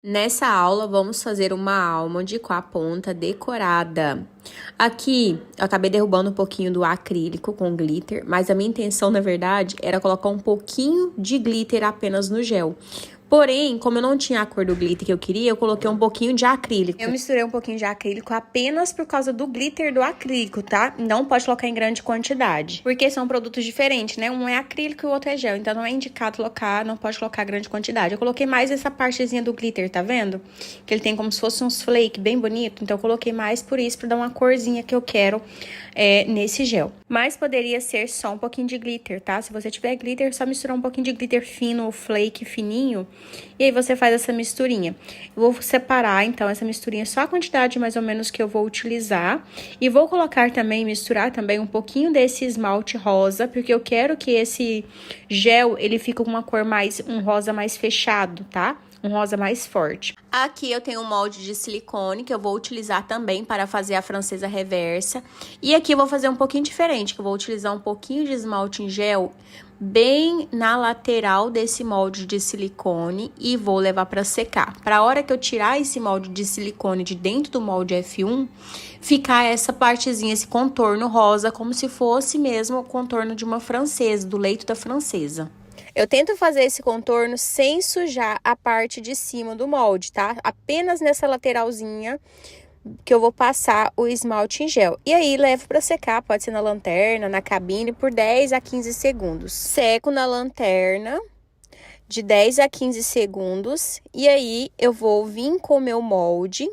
Nessa aula, vamos fazer uma almond com a ponta decorada. Aqui, eu acabei derrubando um pouquinho do acrílico com glitter, mas a minha intenção, na verdade, era colocar um pouquinho de glitter apenas no gel. Porém, como eu não tinha a cor do glitter que eu queria, eu coloquei um pouquinho de acrílico. Eu misturei um pouquinho de acrílico apenas por causa do glitter do acrílico, tá? Não pode colocar em grande quantidade, porque são produtos diferentes, né? Um é acrílico e o outro é gel, então não é indicado colocar, não pode colocar grande quantidade. Eu coloquei mais essa partezinha do glitter, tá vendo? Que ele tem como se fosse uns flake bem bonito, então eu coloquei mais por isso, pra dar uma corzinha que eu quero nesse gel. Mas poderia ser só um pouquinho de glitter, tá? Se você tiver glitter, é só misturar um pouquinho de glitter fino ou flake fininho. E aí você faz essa misturinha. Eu vou separar, então, essa misturinha, só a quantidade mais ou menos que eu vou utilizar. E vou colocar também, misturar também um pouquinho desse esmalte rosa, porque eu quero que esse gel, ele fique com uma cor mais, um rosa mais fechado, tá? Um rosa mais forte. Aqui eu tenho um molde de silicone que eu vou utilizar também para fazer a francesa reversa. E aqui eu vou fazer um pouquinho diferente, que eu vou utilizar um pouquinho de esmalte em gel bem na lateral desse molde de silicone e vou levar para secar. Para a hora que eu tirar esse molde de silicone de dentro do molde F1, ficar essa partezinha, esse contorno rosa, como se fosse mesmo o contorno de uma francesa, do leito da francesa. Eu tento fazer esse contorno sem sujar a parte de cima do molde, tá? Apenas nessa lateralzinha que eu vou passar o esmalte em gel. E aí, levo para secar, pode ser na lanterna, na cabine, por 10 a 15 segundos. Seco na lanterna de 10 a 15 segundos. E aí, eu vou vir com o meu molde,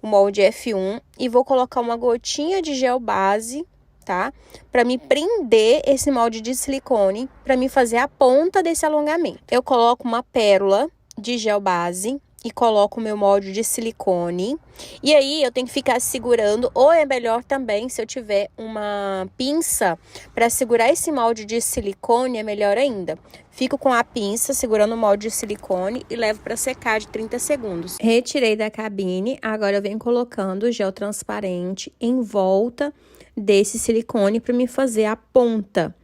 o molde F1, e vou colocar uma gotinha de gel base, tá? Para me prender esse molde de silicone, para me fazer a ponta desse alongamento. Eu coloco uma pérola de gel base e coloco o meu molde de silicone. E aí, eu tenho que ficar segurando, ou é melhor também, se eu tiver uma pinça para segurar esse molde de silicone, é melhor ainda. Fico com a pinça segurando o molde de silicone e levo para secar de 30 segundos. Retirei da cabine, agora eu venho colocando o gel transparente em volta desse silicone para me fazer a ponta.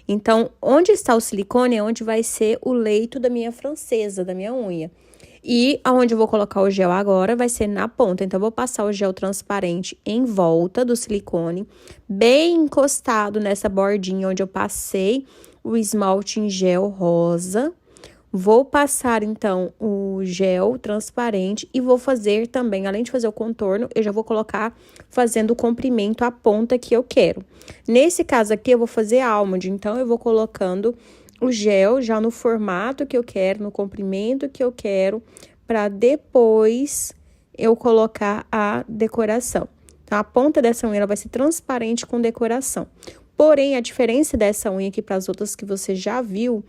Então, onde está o silicone é onde vai ser o leito da minha francesa, da minha unha. E aonde eu vou colocar o gel agora vai ser na ponta. Então, eu vou passar o gel transparente em volta do silicone, bem encostado nessa bordinha onde eu passei o esmalte em gel rosa. Vou passar, então, o gel transparente e vou fazer também, além de fazer o contorno, eu já vou colocar fazendo o comprimento, a ponta que eu quero. Nesse caso aqui, eu vou fazer almond, então, eu vou colocando o gel já no formato que eu quero, no comprimento que eu quero, para depois eu colocar a decoração. Então, a ponta dessa unha ela vai ser transparente com decoração. Porém, a diferença dessa unha aqui para as outras que você já viu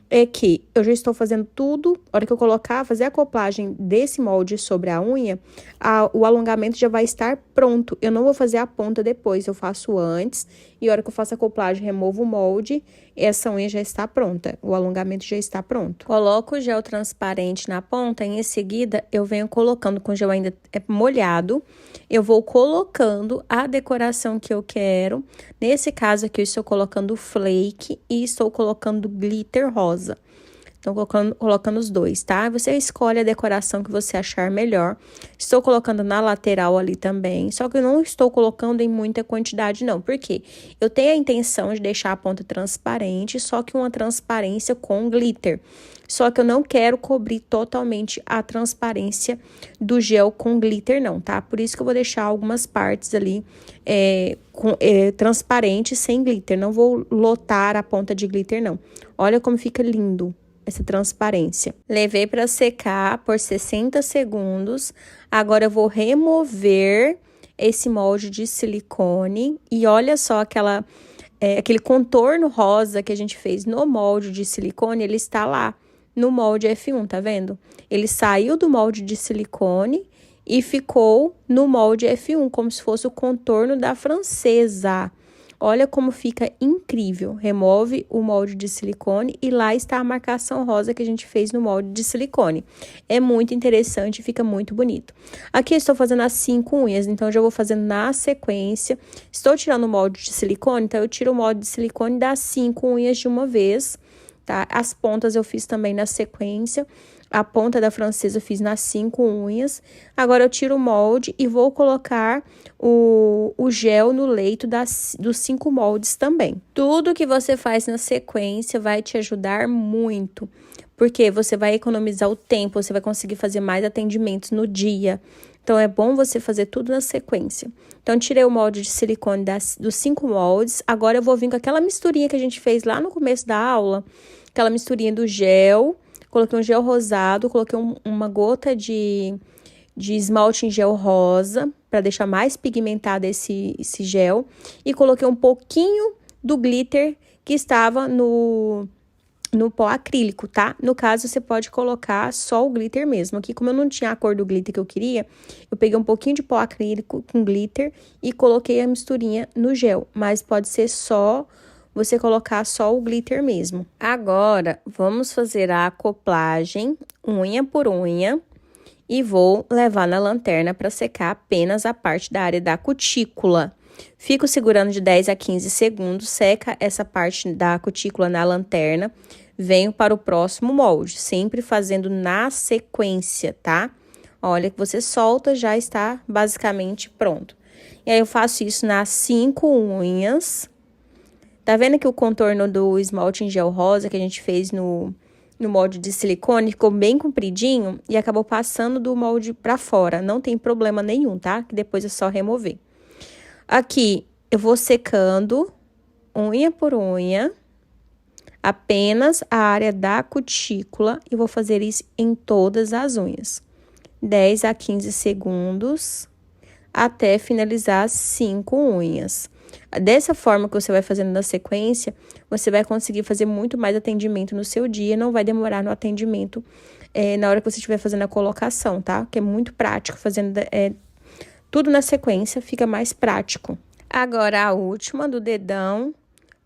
é que eu já estou fazendo tudo, a hora que eu colocar, fazer a acoplagem desse molde sobre a unha, o alongamento já vai estar pronto. Eu não vou fazer a ponta depois, eu faço antes, e a hora que eu faço a acoplagem, removo o molde, essa unha já está pronta, o alongamento já está pronto. Coloco o gel transparente na ponta, e em seguida eu venho colocando, com o gel ainda molhado, eu vou colocando a decoração que eu quero. Nesse caso aqui, eu estou colocando flake e estou colocando glitter rosa. Então, colocando os dois, tá? Você escolhe a decoração que você achar melhor. Estou colocando na lateral ali também, só que eu não estou colocando em muita quantidade, não. Por quê? Eu tenho a intenção de deixar a ponta transparente, só que uma transparência com glitter. Só que eu não quero cobrir totalmente a transparência do gel com glitter, não, tá? Por isso que eu vou deixar algumas partes ali transparentes sem glitter. Não vou lotar a ponta de glitter, não. Olha como fica lindo essa transparência. Levei para secar por 60 segundos. Agora eu vou remover esse molde de silicone e olha só aquele contorno rosa que a gente fez no molde de silicone, ele está lá no molde F1, tá vendo? Ele saiu do molde de silicone e ficou no molde F1, como se fosse o contorno da francesa. Olha como fica incrível. Remove o molde de silicone e lá está a marcação rosa que a gente fez no molde de silicone. É muito interessante e fica muito bonito. Aqui eu estou fazendo as 5 unhas, então eu já vou fazendo na sequência. Estou tirando o molde de silicone, então eu tiro o molde de silicone das 5 unhas de uma vez, tá? As pontas eu fiz também na sequência. A ponta da francesa eu fiz nas 5 unhas. Agora eu tiro o molde e vou colocar o gel no leito dos 5 moldes também. Tudo que você faz na sequência vai te ajudar muito, porque você vai economizar o tempo, você vai conseguir fazer mais atendimentos no dia. Então, é bom você fazer tudo na sequência. Então, tirei o molde de silicone dos 5 moldes. Agora, eu vou vir com aquela misturinha que a gente fez lá no começo da aula. Aquela misturinha do gel. Coloquei um gel rosado, coloquei uma gota de esmalte em gel rosa, para deixar mais pigmentado esse gel. E coloquei um pouquinho do glitter que estava no pó acrílico, tá? No caso, você pode colocar só o glitter mesmo. Aqui, como eu não tinha a cor do glitter que eu queria, eu peguei um pouquinho de pó acrílico com glitter e coloquei a misturinha no gel. Mas pode ser só você colocar só o glitter mesmo. Agora, vamos fazer a acoplagem, unha por unha, e vou levar na lanterna para secar apenas a parte da área da cutícula. Fico segurando de 10 a 15 segundos, seca essa parte da cutícula na lanterna, venho para o próximo molde, sempre fazendo na sequência, tá? Olha que você solta, já está basicamente pronto. E aí, eu faço isso nas 5 unhas. Tá vendo que o contorno do esmalte em gel rosa que a gente fez no molde de silicone ficou bem compridinho e acabou passando do molde pra fora. Não tem problema nenhum, tá? Que depois é só remover. Aqui, eu vou secando, unha por unha, apenas a área da cutícula, e vou fazer isso em todas as unhas. 10 a 15 segundos, até finalizar as 5 unhas. Dessa forma que você vai fazendo na sequência, você vai conseguir fazer muito mais atendimento no seu dia, não vai demorar no atendimento na hora que você estiver fazendo a colocação, tá? Que é muito prático, fazendo tudo na sequência, fica mais prático. Agora, a última do dedão,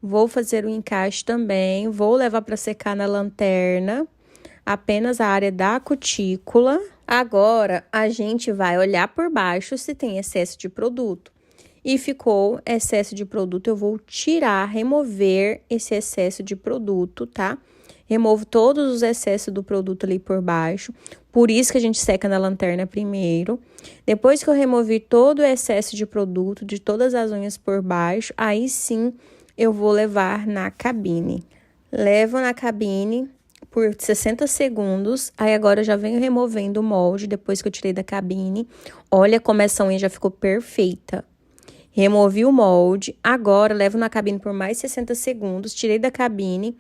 vou fazer o encaixe também, vou levar para secar na lanterna, apenas a área da cutícula. Agora, a gente vai olhar por baixo se tem excesso de produto. E ficou excesso de produto, eu vou tirar, remover esse excesso de produto, tá? Removo todos os excessos do produto ali por baixo. Por isso que a gente seca na lanterna primeiro. Depois que eu removi todo o excesso de produto, de todas as unhas por baixo, aí sim eu vou levar na cabine. Levo na cabine por 60 segundos, aí agora eu já venho removendo o molde depois que eu tirei da cabine. Olha como essa unha já ficou perfeita. Removi o molde, agora levo na cabine por mais 60 segundos, tirei da cabine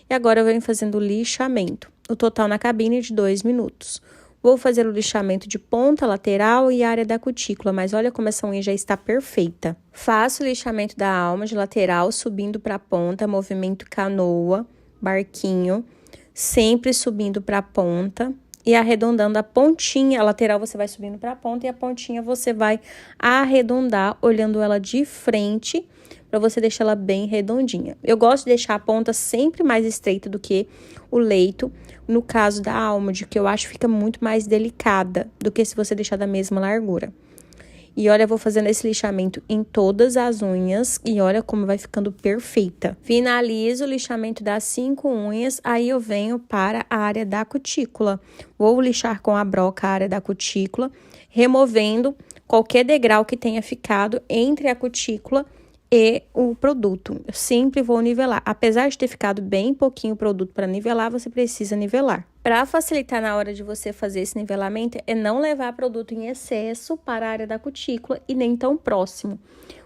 e agora eu venho fazendo o lixamento. O total na cabine é de 2 minutos. Vou fazer o lixamento de ponta, lateral e área da cutícula, mas olha como essa unha já está perfeita. Faço o lixamento da alma de lateral, subindo para a ponta, movimento canoa, barquinho, sempre subindo para a ponta. E arredondando a pontinha, a lateral você vai subindo para a ponta e a pontinha você vai arredondar, olhando ela de frente, para você deixar ela bem redondinha. Eu gosto de deixar a ponta sempre mais estreita do que o leito, no caso da almond, que eu acho que fica muito mais delicada do que se você deixar da mesma largura. E olha, eu vou fazendo esse lixamento em todas as unhas e olha como vai ficando perfeita. Finalizo o lixamento das 5 unhas, aí eu venho para a área da cutícula. Vou lixar com a broca a área da cutícula, removendo qualquer degrau que tenha ficado entre a cutícula e o produto. Eu sempre vou nivelar. Apesar de ter ficado bem pouquinho o produto para nivelar, você precisa nivelar. Para facilitar na hora de você fazer esse nivelamento, é não levar produto em excesso para a área da cutícula e nem tão próximo.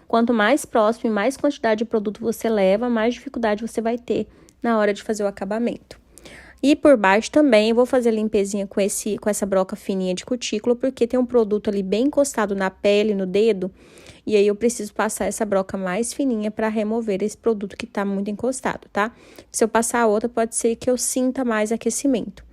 Quanto mais próximo e mais quantidade de produto você leva, mais dificuldade você vai ter na hora de fazer o acabamento. E por baixo também eu vou fazer a limpezinha com essa broca fininha de cutícula, porque tem um produto ali bem encostado na pele, no dedo, e aí eu preciso passar essa broca mais fininha para remover esse produto que tá muito encostado, tá? Se eu passar a outra, pode ser que eu sinta mais aquecimento.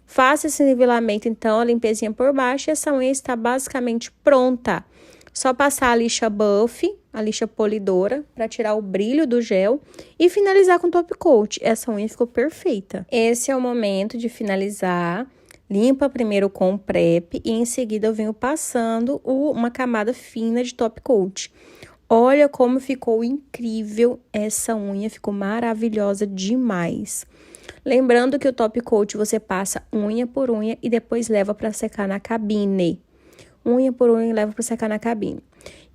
Faça esse nivelamento, então, a limpezinha por baixo, e essa unha está basicamente pronta. Só passar a lixa buff, a lixa polidora, para tirar o brilho do gel e finalizar com top coat. Essa unha ficou perfeita. Esse é o momento de finalizar. Limpa primeiro com o prep e em seguida eu venho passando uma camada fina de top coat. Olha como ficou incrível essa unha, ficou maravilhosa demais. Lembrando que o top coat você passa unha por unha e depois leva para secar na cabine. Unha por unha e leva para secar na cabine.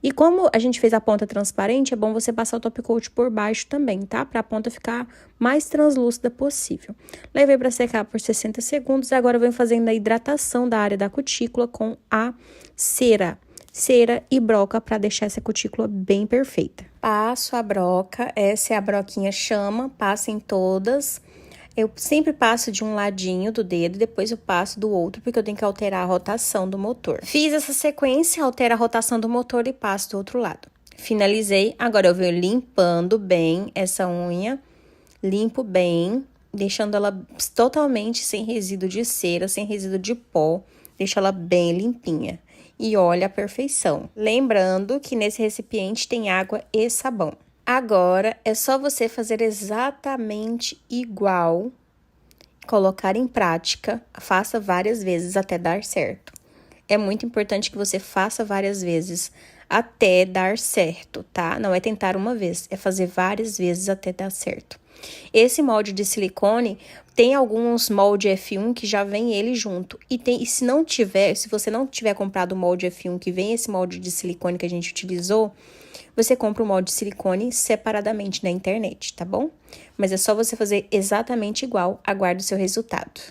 E como a gente fez a ponta transparente, é bom você passar o top coat por baixo também, tá? Para a ponta ficar mais translúcida possível. Levei para secar por 60 segundos, agora eu venho fazendo a hidratação da área da cutícula com a cera e broca para deixar essa cutícula bem perfeita. Passo a broca, essa é a broquinha chama, passa em todas. Eu sempre passo de um ladinho do dedo, depois eu passo do outro, porque eu tenho que alterar a rotação do motor. Fiz essa sequência, altero a rotação do motor e passo do outro lado. Finalizei, agora eu venho limpando bem essa unha, limpo bem, deixando ela totalmente sem resíduo de cera, sem resíduo de pó, deixo ela bem limpinha. E olha a perfeição. Lembrando que nesse recipiente tem água e sabão. Agora, é só você fazer exatamente igual, colocar em prática, faça várias vezes até dar certo. É muito importante que você faça várias vezes até dar certo, tá? Não é tentar uma vez, é fazer várias vezes até dar certo. Esse molde de silicone, tem alguns molde F1 que já vem ele junto. E se você não tiver comprado o molde F1 que vem esse molde de silicone que a gente utilizou, você compra o molde de silicone separadamente na internet, tá bom? Mas é só você fazer exatamente igual, aguarde o seu resultado.